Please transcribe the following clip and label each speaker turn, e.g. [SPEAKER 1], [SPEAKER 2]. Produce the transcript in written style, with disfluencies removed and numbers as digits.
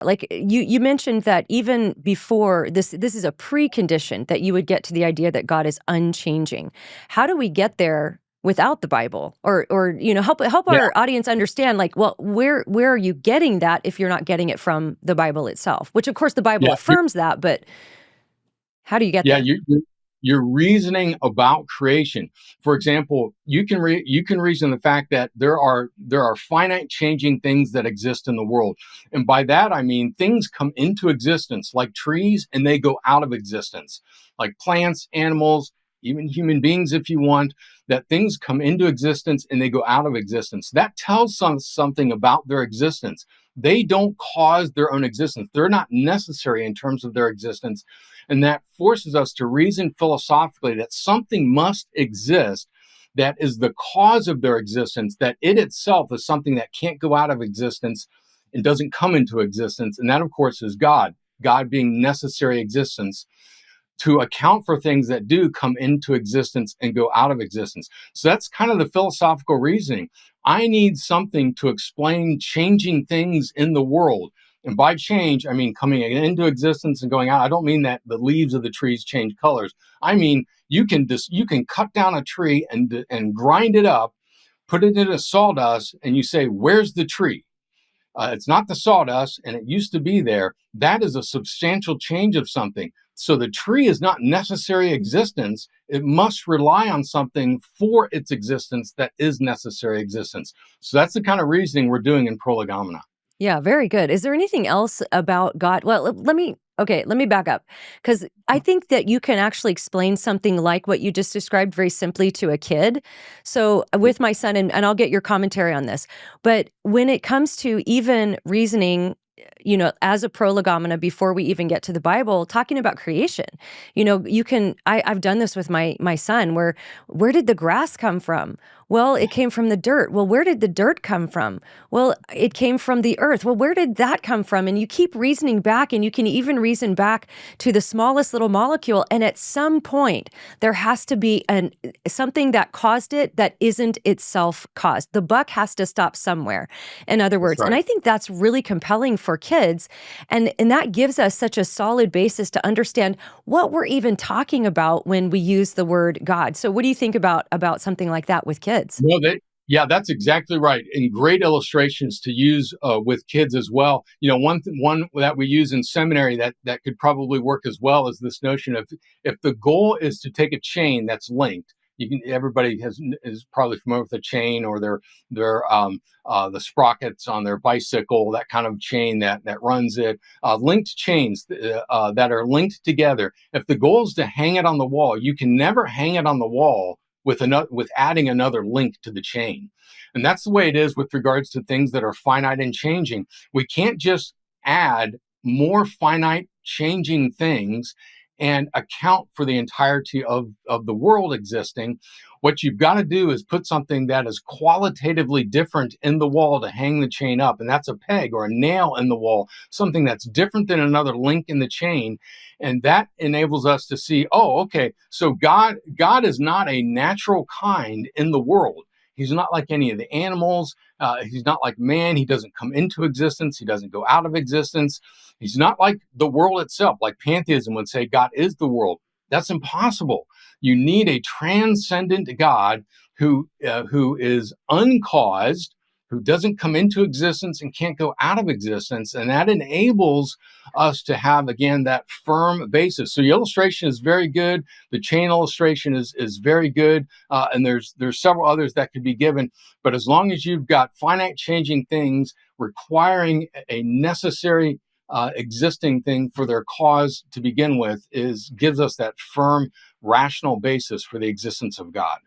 [SPEAKER 1] Like you mentioned that even before this is a precondition that you would get to the idea that God is unchanging. How do we get there without the Bible? Or help
[SPEAKER 2] Yeah,
[SPEAKER 1] our audience understand, like, well, where are you getting that if you're not getting it from the Bible itself? Which of course the Bible
[SPEAKER 2] yeah,
[SPEAKER 1] affirms that, but how do you get
[SPEAKER 2] yeah.
[SPEAKER 1] there?
[SPEAKER 2] You're reasoning about creation. For example, you can reason the fact that there are finite changing things that exist in the world, and by that I mean things come into existence like trees and they go out of existence, like plants, animals, even human beings, if you want. That things come into existence and they go out of existence. That tells us something about their existence. They don't cause their own existence. They're not necessary in terms of their existence. And that forces us to reason philosophically that something must exist that is the cause of their existence, that it itself is something that can't go out of existence and doesn't come into existence. And that, of course, is God, God being necessary existence to account for things that do come into existence and go out of existence. So that's kind of the philosophical reasoning. I need something to explain changing things in the world. And by change, I mean coming into existence and going out. I don't mean that the leaves of the trees change colors. I mean you can cut down a tree and grind it up, put it into sawdust, and you say, "Where's the tree?" It's not the sawdust, and it used to be there. That is a substantial change of something. So the tree is not necessary existence. It must rely on something for its existence that is necessary existence. So that's the kind of reasoning we're doing in prolegomena.
[SPEAKER 1] Yeah, very good. Is there anything else about God? Well, let me back up, because I think that you can actually explain something like what you just described very simply to a kid. So with my son, and I'll get your commentary on this, but when it comes to even reasoning, as a prolegomena before we even get to the Bible, talking about creation, I've done this with my son, where did the grass come from? Well, it came from the dirt. Well, where did the dirt come from? Well, it came from the earth. Well, where did that come from? And you keep reasoning back, and you can even reason back to the smallest little molecule. And at some point, there has to be something that caused it that isn't itself caused. The buck has to stop somewhere, in other
[SPEAKER 2] That's
[SPEAKER 1] words. And
[SPEAKER 2] right.
[SPEAKER 1] I think that's really compelling for kids. And that gives us such a solid basis to understand what we're even talking about when we use the word God. So what do you think about something like that with kids?
[SPEAKER 2] No, yeah, that's exactly right. And great illustrations to use with kids as well. One that we use in seminary that could probably work as well is this notion of, if the goal is to take a chain that's linked. Everybody is probably familiar with a chain, or the sprockets on their bicycle, that kind of chain that runs it. Linked chains that are linked together. If the goal is to hang it on the wall, you can never hang it on the wall with adding another link to the chain. And that's the way it is with regards to things that are finite and changing. We can't just add more finite changing things and account for the entirety of the world existing. What you've got to do is put something that is qualitatively different in the wall to hang the chain up. And that's a peg or a nail in the wall, something that's different than another link in the chain. And that enables us to see, oh, okay, so God is not a natural kind in the world. He's not like any of the animals. He's not like man. He doesn't come into existence. He doesn't go out of existence. He's not like the world itself, like pantheism would say God is the world. That's impossible. You need a transcendent God who is uncaused, who doesn't come into existence and can't go out of existence. And that enables us to have, again, that firm basis. So the illustration is very good. The chain illustration is very good. And there's several others that could be given. But as long as you've got finite changing things requiring a necessary existing thing for their cause to begin with, gives us that firm rational basis for the existence of God.